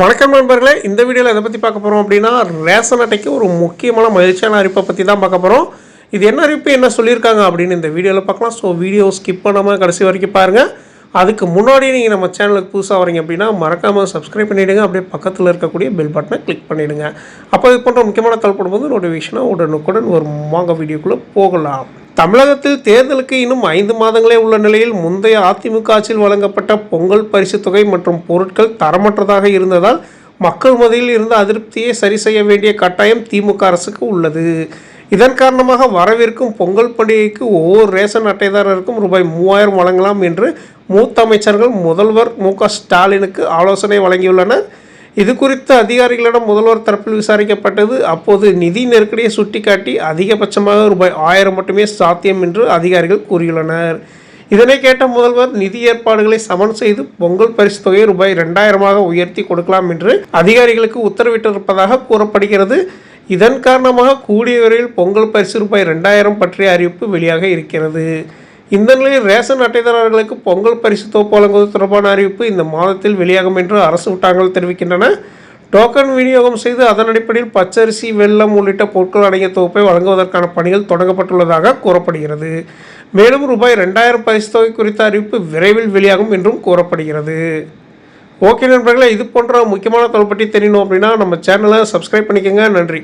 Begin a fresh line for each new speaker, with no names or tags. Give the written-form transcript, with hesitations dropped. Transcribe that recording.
வணக்கம் நண்பர்களே, இந்த வீடியோவில் எதை பற்றி பார்க்க போகிறோம் அப்படின்னா, ரேஷன் அட்டைக்கு ஒரு முக்கியமான மகிழ்ச்சியான அறிவிப்பை பற்றி தான் பார்க்க போகிறோம். இது என்ன அறிவிப்பு, என்ன சொல்லியிருக்காங்க அப்படின்னு இந்த வீடியோவில் பார்க்கலாம். ஸோ வீடியோ ஸ்கிப் பண்ணாமல் கடைசி வரைக்கும் பாருங்கள். அதுக்கு முன்னாடி நீங்கள் நம்ம சேனலுக்கு புதுசாக வரீங்க அப்படின்னா மறக்காமல் சப்ஸ்கிரைப் பண்ணிவிடுங்க. அப்படியே பக்கத்தில் இருக்கக்கூடிய பெல் பட்டனை கிளிக் பண்ணிவிடுங்க. அப்போ இது போன்ற முக்கியமான தகவல் போது நோட்டிஃபிகேஷனாக உடனுக்குடன் ஒரு வாங்க வீடியோக்குள்ளே போகலாம். தமிழகத்தில் தேர்தலுக்கு இன்னும் 5 மாதங்களே உள்ள நிலையில் முந்தைய அதிமுக ஆட்சியில் வழங்கப்பட்ட பொங்கல் பரிசு தொகை மற்றும் பொருட்கள் தரமற்றதாக இருந்ததால் மக்கள் மத்தியில் இருந்த அதிருப்தியை சரி செய்ய வேண்டிய கட்டாயம் திமுக அரசுக்கு உள்ளது. இதன் காரணமாக வரவிருக்கும் பொங்கல் பண்டிகைக்கு ஒவ்வொரு ரேஷன் அட்டைதாரருக்கும் ரூபாய் 3000 வழங்கலாம் என்று மூத்த அமைச்சர்கள் முதல்வர் மு.க. ஸ்டாலினுக்கு ஆலோசனை வழங்கியுள்ளனர். இது குறித்து அதிகாரிகளிடம் முதல்வர் தரப்பில் விசாரிக்கப்பட்டது. அப்போது நிதி நெருக்கடியை சுட்டிக்காட்டி அதிகபட்சமாக ரூபாய் 1000 மட்டுமே சாத்தியம் என்று அதிகாரிகள் கூறியுள்ளனர். இதனை கேட்ட முதல்வர் நிதி ஏற்பாடுகளை சமன் செய்து பொங்கல் பரிசு தொகையை ரூபாய் 2000 உயர்த்தி கொடுக்கலாம் என்று அதிகாரிகளுக்கு உத்தரவிட்டிருப்பதாக கூறப்படுகிறது. இதன் காரணமாக கூடிய விரைவில் பொங்கல் பரிசு ரூபாய் 2000 பற்றிய அறிவிப்பு வெளியாக இருக்கிறது. இந்த நிலையில் ரேஷன் அட்டைதாரர்களுக்கு பொங்கல் பரிசு தொகுப்பு வழங்குவது தொடர்பான அறிவிப்பு இந்த மாதத்தில் வெளியாகும் என்று அரசு வட்டாரங்கள் தெரிவிக்கின்றன. டோக்கன் விநியோகம் செய்து அதன் அடிப்படையில் பச்சரிசி, வெல்லம் உள்ளிட்ட பொருட்கள் அடங்கிய தொகுப்பை வழங்குவதற்கான பணிகள் தொடங்கப்பட்டுள்ளதாக கூறப்படுகிறது. மேலும் ரூபாய் 2000 பரிசு தொகை குறித்த அறிவிப்பு விரைவில் வெளியாகும் என்றும் கூறப்படுகிறது. ஓகே நண்பர்களே, இது போன்ற முக்கியமான தகவல் பற்றி தெரியணும் அப்படின்னா நம்ம சேனலை சப்ஸ்கிரைப் பண்ணிக்கோங்க. நன்றி.